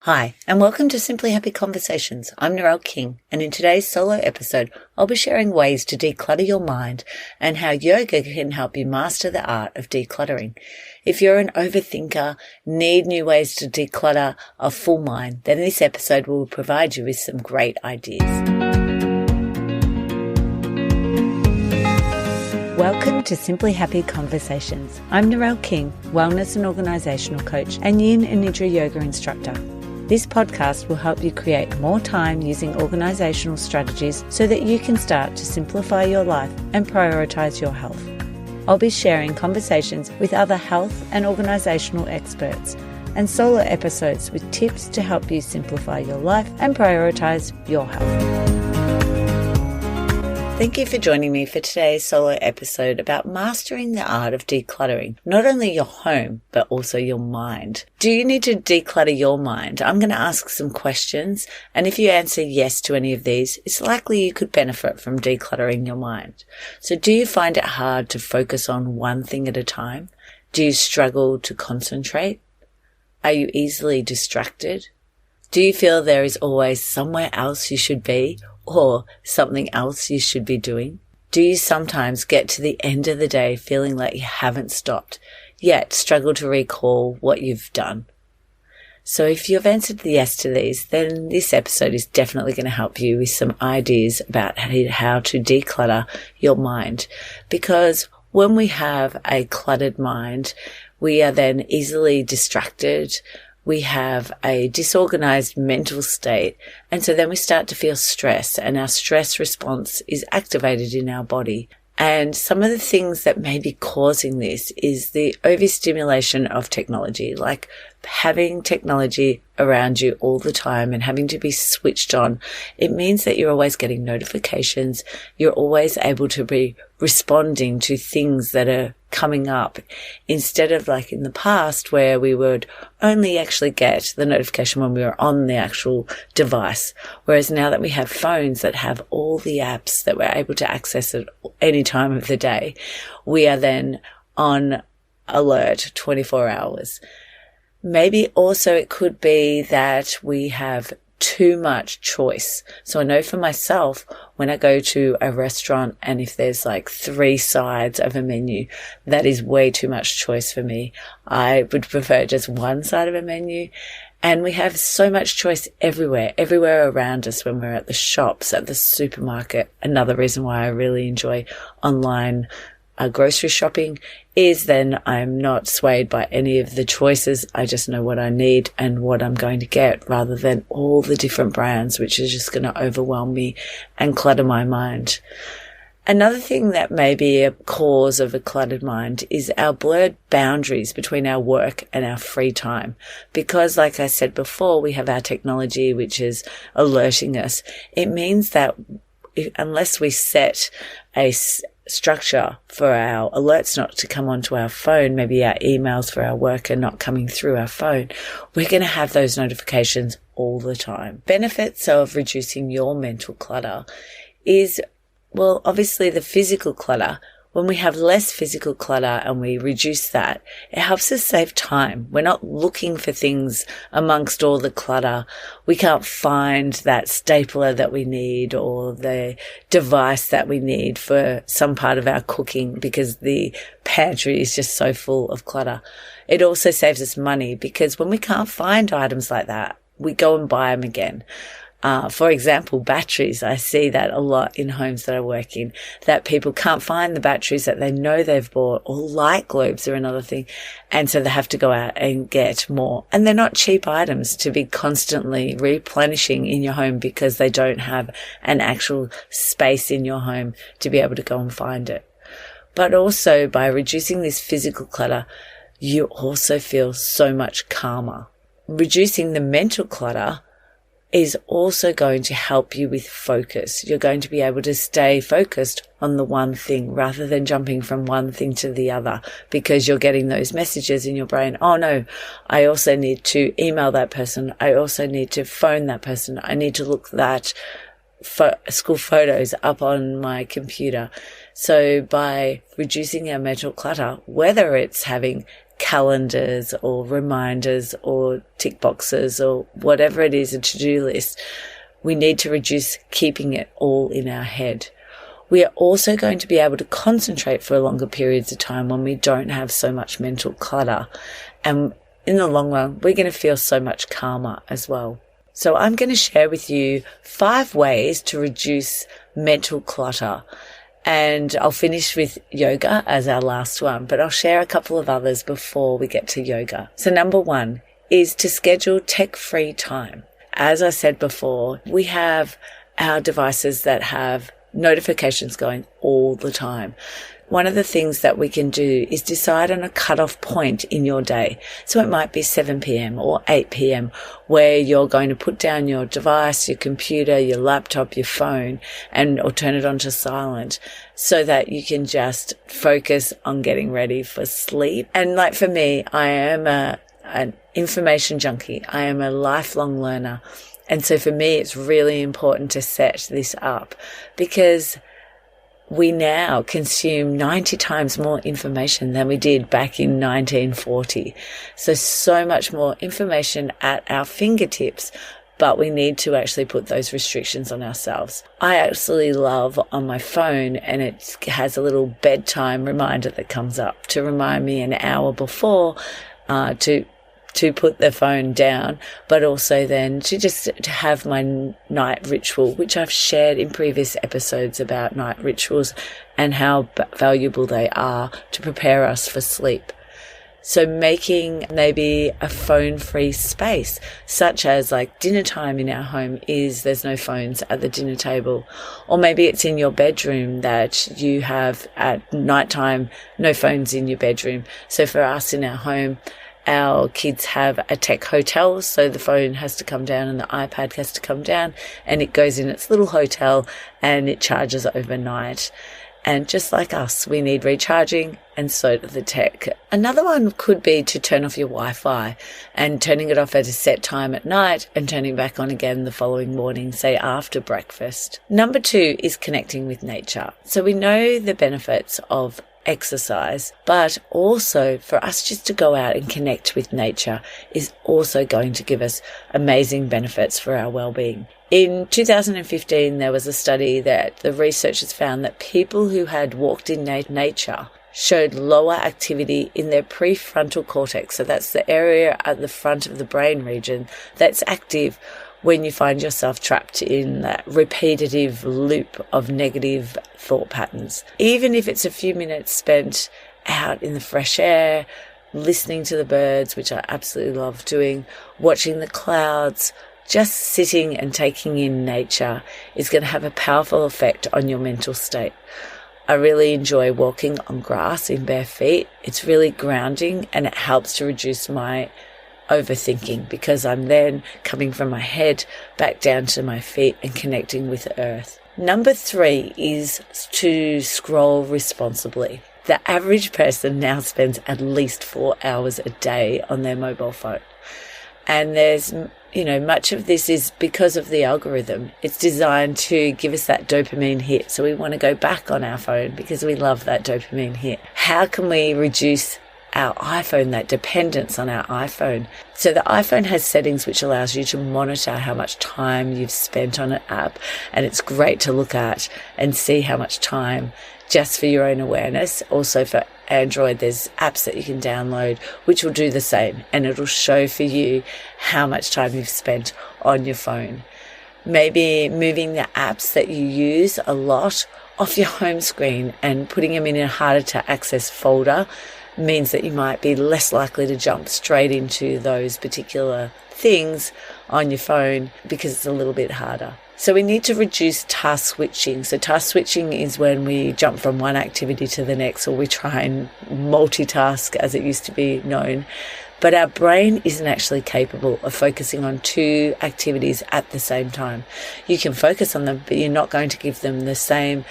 Hi, and welcome to Simply Happy Conversations. I'm Narelle King, and in today's solo episode, I'll be sharing ways to declutter your mind and how yoga can help you master the art of decluttering. If you're an overthinker, need new ways to declutter a full mind, then this episode will provide you with some great ideas. Welcome to Simply Happy Conversations. I'm Narelle King, wellness and organisational coach and yin and nidra yoga instructor. This podcast will help you create more time using organisational strategies so that you can start to simplify your life and prioritise your health. I'll be sharing conversations with other health and organisational experts and solo episodes with tips to help you simplify your life and prioritise your health. Thank you for joining me for today's solo episode about mastering the art of decluttering, not only your home, but also your mind. Do you need to declutter your mind? I'm going to ask some questions, and if you answer yes to any of these, it's likely you could benefit from decluttering your mind. So do you find it hard to focus on one thing at a time? Do you struggle to concentrate? Are you easily distracted? Do you feel there is always somewhere else you should be or something else you should be doing? Do you sometimes get to the end of the day feeling like you haven't stopped, yet struggle to recall what you've done? So if you've answered yes to these, then this episode is definitely going to help you with some ideas about how to declutter your mind. Because when we have a cluttered mind, we are then easily distracted. We have a disorganized mental state, and so then we start to feel stress, and our stress response is activated in our body. And some of the things that may be causing this is the overstimulation of technology, like having technology around you all the time and having to be switched on. It means that you're always getting notifications. You're always able to be responding to things that are coming up, instead of like in the past where we would only actually get the notification when we were on the actual device. Whereas now that we have phones that have all the apps that we're able to access at any time of the day, we are then on alert 24 hours. Maybe also it could be that we have too much choice. So I know for myself, when I go to a restaurant and if there's like 3 sides of a menu, that is way too much choice for me. I would prefer just one side of a menu. And we have so much choice everywhere around us when we're at the shops, at the supermarket. Another reason why I really enjoy online grocery shopping is then I'm not swayed by any of the choices. I just know what I need and what I'm going to get, rather than all the different brands, which is just going to overwhelm me and clutter my mind. Another thing that may be a cause of a cluttered mind is our blurred boundaries between our work and our free time. Because, like I said before, we have our technology which is alerting us. It means that unless we set a structure for our alerts not to come onto our phone, maybe our emails for our work are not coming through our phone, we're going to have those notifications all the time. Benefits of reducing your mental clutter is, well, obviously the physical clutter. When we have less physical clutter and we reduce that, it helps us save time. We're not looking for things amongst all the clutter. We can't find that stapler that we need or the device that we need for some part of our cooking because the pantry is just so full of clutter. It also saves us money because when we can't find items like that, we go and buy them again. For example, batteries. I see that a lot in homes that I work in, that people can't find the batteries that they know they've bought, or light globes are another thing. And so they have to go out and get more. And they're not cheap items to be constantly replenishing in your home because they don't have an actual space in your home to be able to go and find it. But also by reducing this physical clutter, you also feel so much calmer. Reducing the mental clutter is also going to help you with focus. You're going to be able to stay focused on the one thing rather than jumping from one thing to the other, because you're getting those messages in your brain. Oh no, I also need to email that person. I also need to phone that person. I need to look that school photos up on my computer. So by reducing our mental clutter, whether it's having calendars or reminders or tick boxes or whatever it is, a to-do list. We need to reduce keeping it all in our head. We are also going to be able to concentrate for longer periods of time when we don't have so much mental clutter. And in the long run, we're going to feel so much calmer as well. So I'm going to share with you 5 ways to reduce mental clutter. And I'll finish with yoga as our last one, but I'll share a couple of others before we get to yoga. So number 1 is to schedule tech-free time. As I said before, we have our devices that have notifications going all the time. One of the things that we can do is decide on a cutoff point in your day. So it might be 7 p.m. or 8 p.m. where you're going to put down your device, your computer, your laptop, your phone, or turn it onto silent so that you can just focus on getting ready for sleep. And like for me, I am an information junkie. I am a lifelong learner. And so for me, it's really important to set this up because we now consume 90 times more information than we did back in 1940. So much more information at our fingertips, but we need to actually put those restrictions on ourselves. I absolutely love on my phone, and it has a little bedtime reminder that comes up to remind me an hour before to put the phone down, but also then to have my night ritual, which I've shared in previous episodes about night rituals and how valuable they are to prepare us for sleep. So making maybe a phone-free space, such as like dinner time in our home there's no phones at the dinner table. Or maybe it's in your bedroom that you have at nighttime, no phones in your bedroom. So for us in our home, our kids have a tech hotel, so the phone has to come down and the iPad has to come down and it goes in its little hotel and it charges overnight. And just like us, we need recharging, and so do the tech. Another one could be to turn off your Wi-Fi and turning it off at a set time at night and turning back on again the following morning, say after breakfast. Number 2 is connecting with nature. So we know the benefits of exercise, but also for us just to go out and connect with nature is also going to give us amazing benefits for our well-being. In 2015, there was a study that the researchers found that people who had walked in nature showed lower activity in their prefrontal cortex. So that's the area at the front of the brain region that's active when you find yourself trapped in that repetitive loop of negative thought patterns. Even if it's a few minutes spent out in the fresh air, listening to the birds, which I absolutely love doing, watching the clouds, just sitting and taking in nature is going to have a powerful effect on your mental state. I really enjoy walking on grass in bare feet. It's really grounding and it helps to reduce my overthinking because I'm then coming from my head back down to my feet and connecting with the earth. Number 3 is to scroll responsibly. The average person now spends at least 4 hours a day on their mobile phone. And there's, much of this is because of the algorithm. It's designed to give us that dopamine hit. So we want to go back on our phone because we love that dopamine hit. How can we reduce our iPhone, that dependence on our iPhone? So the iPhone has settings which allows you to monitor how much time you've spent on an app, and it's great to look at and see how much time just for your own awareness. Also for Android, there's apps that you can download which will do the same, and it'll show for you how much time you've spent on your phone. Maybe moving the apps that you use a lot off your home screen and putting them in a harder to access folder means that you might be less likely to jump straight into those particular things on your phone because it's a little bit harder. So we need to reduce task switching. So task switching is when we jump from one activity to the next, or we try and multitask as it used to be known. But our brain isn't actually capable of focusing on 2 activities at the same time. You can focus on them, but you're not going to give them the same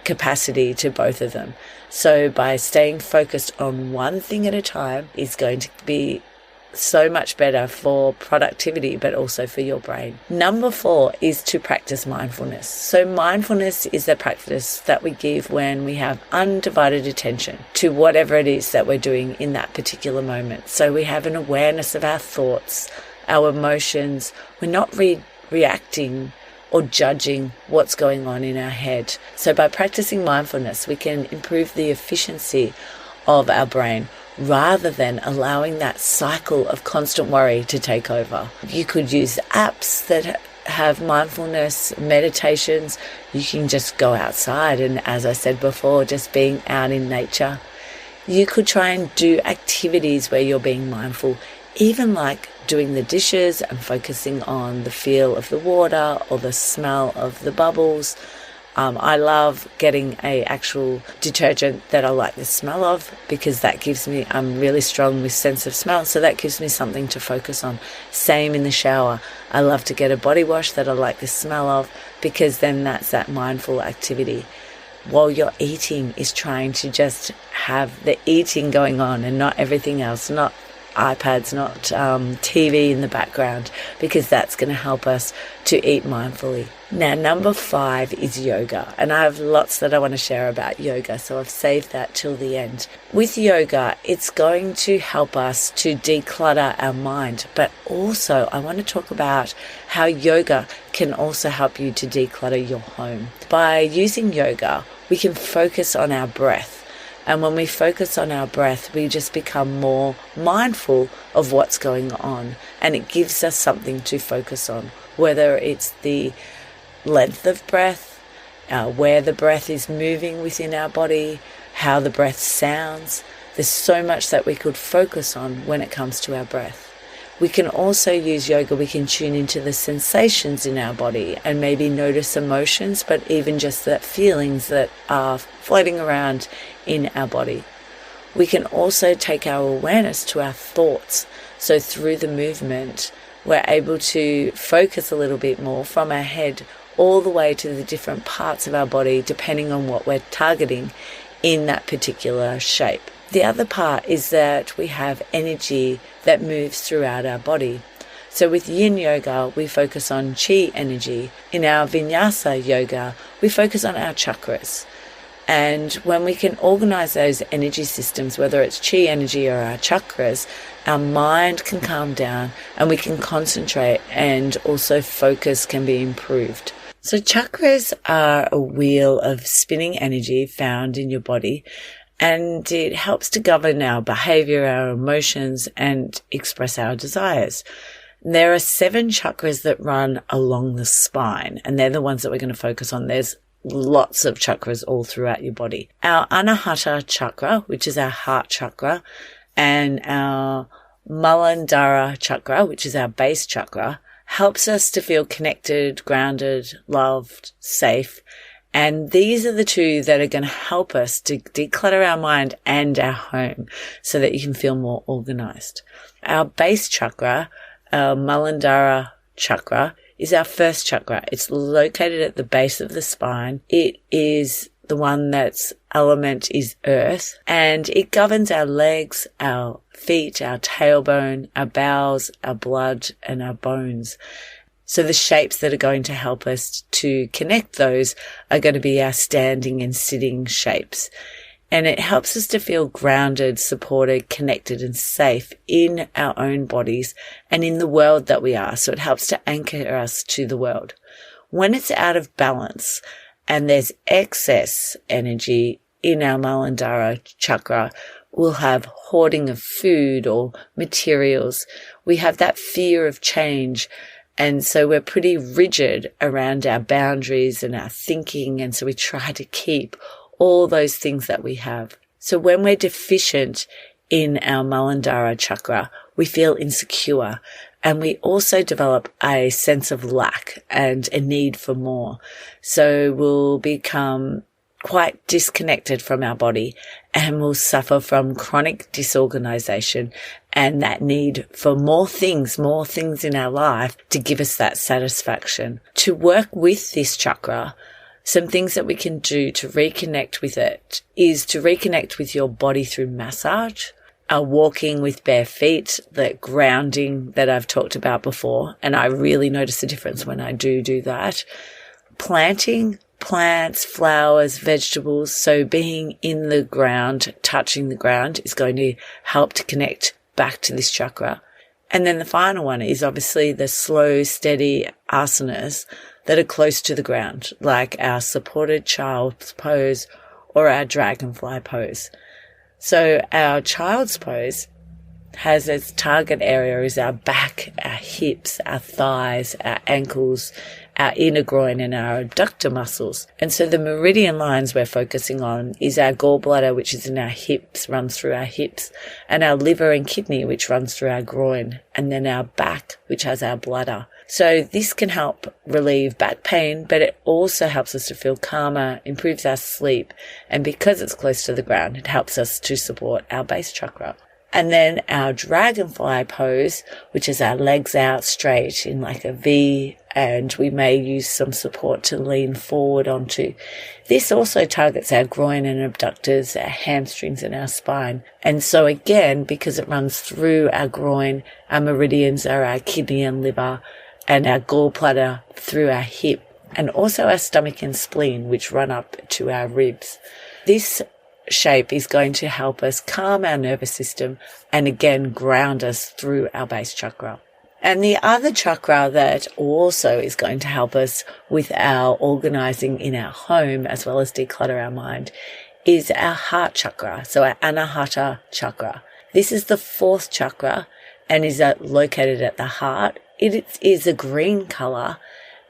capacity to both of them. So by staying focused on one thing at a time is going to be so much better for productivity, but also for your brain. Number 4 is to practice mindfulness. So mindfulness is the practice that we give when we have undivided attention to whatever it is that we're doing in that particular moment. So we have an awareness of our thoughts, our emotions. We're not reacting or judging what's going on in our head. So by practicing mindfulness, we can improve the efficiency of our brain rather than allowing that cycle of constant worry to take over. You could use apps that have mindfulness meditations. You can just go outside and, as I said before, just being out in nature. You could try and do activities where you're being mindful, even like doing the dishes and focusing on the feel of the water or the smell of the bubbles. I love getting a actual detergent that I like the smell of, because that gives me, I'm really strong with sense of smell, so that gives me something to focus on. Same in the shower. I love to get a body wash that I like the smell of, because then that's that mindful activity. While you're eating is trying to just have the eating going on and not everything else, not iPads, not TV in the background, because that's going to help us to eat mindfully. Now, number 5 is yoga, and I have lots that I want to share about yoga, so I've saved that till the end. With yoga, it's going to help us to declutter our mind, but also I want to talk about how yoga can also help you to declutter your home. By using yoga, we can focus on our breath. And when we focus on our breath, we just become more mindful of what's going on. And it gives us something to focus on, whether it's the length of breath, where the breath is moving within our body, how the breath sounds. There's so much that we could focus on when it comes to our breath. We can also use yoga, we can tune into the sensations in our body and maybe notice emotions, but even just the feelings that are floating around in our body. We can also take our awareness to our thoughts. So through the movement, we're able to focus a little bit more from our head all the way to the different parts of our body, depending on what we're targeting in that particular shape. The other part is that we have energy that moves throughout our body. So with yin yoga, we focus on chi energy. In our vinyasa yoga, we focus on our chakras. And when we can organize those energy systems, whether it's chi energy or our chakras, our mind can calm down and we can concentrate, and also focus can be improved. So chakras are a wheel of spinning energy found in your body, and it helps to govern our behavior, our emotions, and express our desires. There are 7 chakras that run along the spine, and they're the ones that we're going to focus on. There's lots of chakras all throughout your body. Our Anahata chakra, which is our heart chakra, and our Muladhara chakra, which is our base chakra, helps us to feel connected, grounded, loved, safe. And these are the 2 that are going to help us to declutter our mind and our home so that you can feel more organized. Our base chakra, our Muladhara chakra, is our first chakra. It's located at the base of the spine. It is the one that's element is earth, and it governs our legs, our feet, our tailbone, our bowels, our blood, and our bones. So the shapes that are going to help us to connect those are going to be our standing and sitting shapes. And it helps us to feel grounded, supported, connected, and safe in our own bodies and in the world that we are. So it helps to anchor us to the world. When it's out of balance and there's excess energy in our Muladhara chakra, we'll have hoarding of food or materials. We have that fear of change. And so we're pretty rigid around our boundaries and our thinking. And so we try to keep all those things that we have. So when we're deficient in our Muladhara chakra, we feel insecure, and we also develop a sense of lack and a need for more. So we'll become quite disconnected from our body, and we'll suffer from chronic disorganization and that need for more things in our life to give us that satisfaction. To work with this chakra, some things that we can do to reconnect with it is to reconnect with your body through massage. walking with bare feet, the grounding that I've talked about before, and I really notice a difference when I do that. Planting plants, flowers, vegetables, so being in the ground, touching the ground is going to help to connect back to this chakra. And then the final one is obviously the slow, steady asanas that are close to the ground, like our supported child's pose or our dragonfly pose. So our child's pose has its target area is our back, our hips, our thighs, our ankles, our inner groin and our adductor muscles. And so the meridian lines we're focusing on is our gallbladder, which is in our hips, runs through our hips, and our liver and kidney, which runs through our groin, and then our back, which has our bladder. So this can help relieve back pain, but it also helps us to feel calmer, improves our sleep, and because it's close to the ground, it helps us to support our base chakra. And then our dragonfly pose, which is our legs out straight in like a V, and we may use some support to lean forward onto. This also targets our groin and abductors, our hamstrings and our spine. And so again, because it runs through our groin, our meridians are our kidney and liver, and our gallbladder through our hip, and also our stomach and spleen, which run up to our ribs. This shape is going to help us calm our nervous system and again ground us through our base chakra. And the other chakra that also is going to help us with our organizing in our home as well as declutter our mind is our heart chakra, so our anahata chakra. This is the fourth chakra and is located at the heart. It is a green color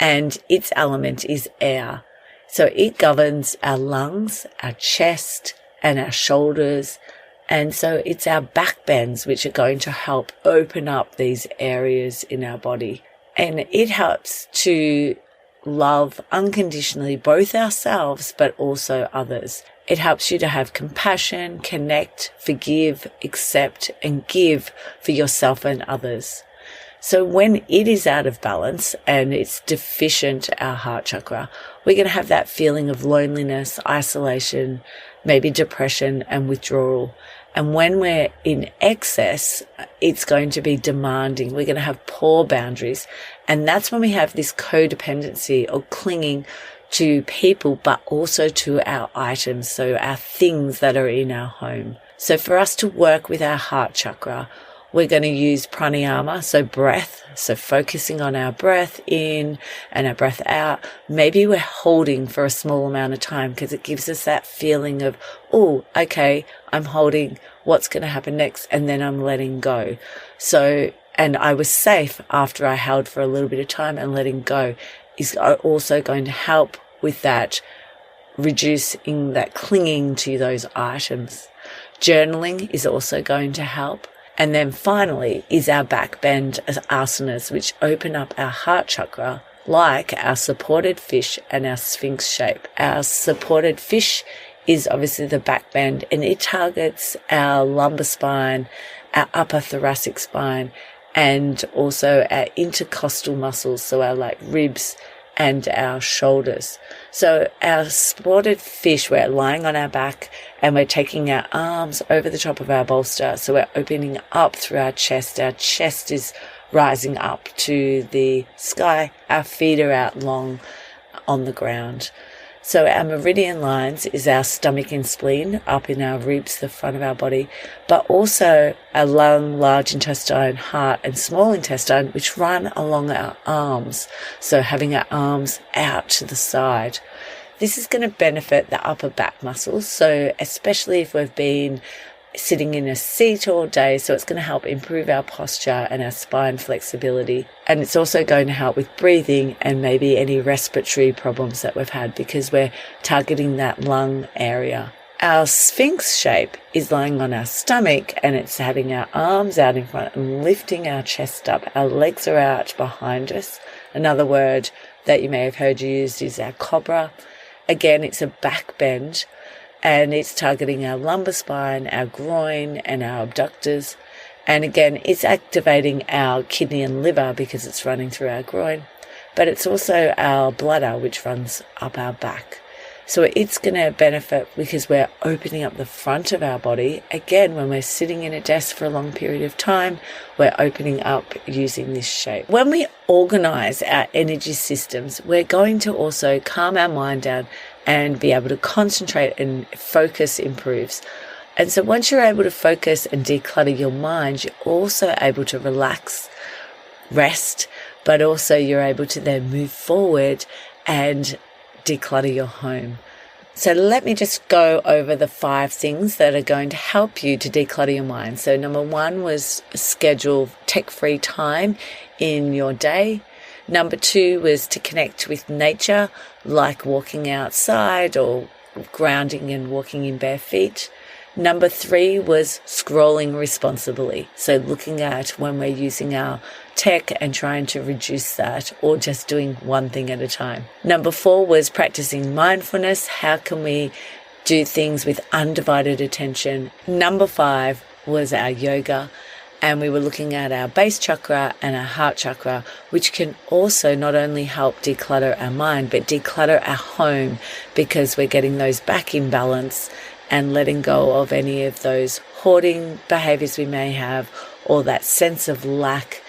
and its element is air. So it governs our lungs, our chest, and our shoulders. And so it's our back bends which are going to help open up these areas in our body. And it helps to love unconditionally both ourselves but also others. It helps you to have compassion, connect, forgive, accept, and give for yourself and others. So when it is out of balance and it's deficient, our heart chakra, we're going to have that feeling of loneliness, isolation, maybe depression and withdrawal. And when we're in excess, it's going to be demanding. We're going to have poor boundaries. And that's when we have this codependency or clinging to people, but also to our items, so our things that are in our home. So for us to work with our heart chakra, we're going to use pranayama, so breath, so focusing on our breath in and our breath out. Maybe we're holding for a small amount of time because it gives us that feeling of, oh, okay, I'm holding, what's going to happen next? And then I'm letting go. So, and I was safe after I held for a little bit of time, and letting go is also going to help with that, reducing that clinging to those items. Journaling is also going to help. And then finally is our back bend asanas, which open up our heart chakra, like our supported fish and our sphinx shape. Our supported fish is obviously the back bend, and it targets our lumbar spine, our upper thoracic spine, and also our intercostal muscles, so our like ribs and our shoulders. So our supported fish, we're lying on our back and we're taking our arms over the top of our bolster. So we're opening up through our chest. Our chest is rising up to the sky. Our feet are out long on the ground. So our meridian lines is our stomach and spleen up in our ribs, the front of our body, but also our lung, large intestine, heart, and small intestine, which run along our arms. So having our arms out to the side. This is going to benefit the upper back muscles. So especially if we've been sitting in a seat all day, so it's going to help improve our posture and our spine flexibility. And it's also going to help with breathing and maybe any respiratory problems that we've had, because we're targeting that lung area. Our sphinx shape is lying on our stomach, and it's having our arms out in front and lifting our chest up. Our legs are out behind us. Another word that you may have heard used is our cobra. Again, it's a back bend, and it's targeting our lumbar spine, our groin, and our abductors. And again, it's activating our kidney and liver because it's running through our groin. But it's also our bladder, which runs up our back. So it's going to benefit because we're opening up the front of our body. Again, when we're sitting in a desk for a long period of time, we're opening up using this shape. When we organize our energy systems, we're going to also calm our mind down and be able to concentrate, and focus improves. And so once you're able to focus and declutter your mind, you're also able to relax, rest, but also you're able to then move forward and declutter your home. So let me just go over the 5 things that are going to help you to declutter your mind. So number 1 was schedule tech-free time in your day. Number 2 was to connect with nature, like walking outside or grounding and walking in bare feet. Number 3 was scrolling responsibly. So looking at when we're using our tech and trying to reduce that, or just doing one thing at a time. Number 4 was practicing mindfulness. How can we do things with undivided attention? Number 5 was our yoga. And we were looking at our base chakra and our heart chakra, which can also not only help declutter our mind, but declutter our home, because we're getting those back in balance and letting go of any of those hoarding behaviors we may have, or that sense of lack,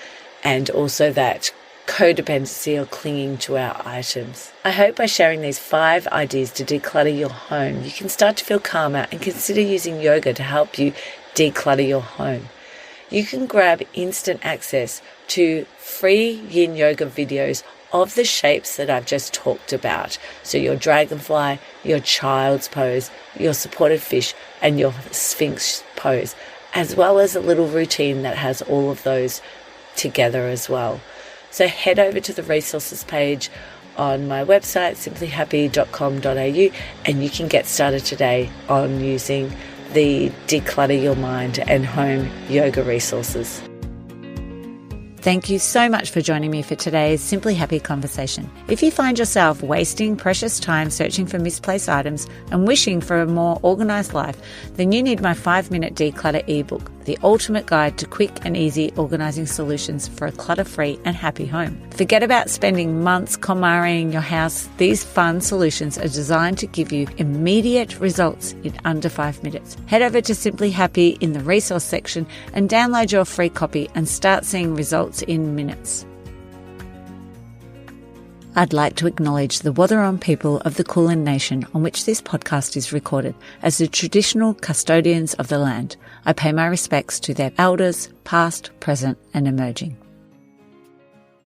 and also that codependency or clinging to our items. I hope by sharing these 5 ideas to declutter your home, you can start to feel calmer and consider using yoga to help you declutter your home. You can grab instant access to free yin yoga videos of the shapes that I've just talked about. So your dragonfly, your child's pose, your supported fish, and your sphinx pose, as well as a little routine that has all of those together as well. So head over to the resources page on my website, simplyhappy.com.au, and you can get started today on using the Declutter Your Mind and Home yoga resources. Thank you so much for joining me for today's Simply Happy conversation. If you find yourself wasting precious time searching for misplaced items and wishing for a more organized life, then you need my 5-minute declutter ebook, the ultimate guide to quick and easy organizing solutions for a clutter-free and happy home. Forget about spending months KonMariing your house. These fun solutions are designed to give you immediate results in under 5 minutes. Head over to Simply Happy in the resource section and download your free copy and start seeing results in minutes. I'd like to acknowledge the Wathaurong people of the Kulin Nation on which this podcast is recorded as the traditional custodians of the land. I pay my respects to their elders, past, present, and emerging.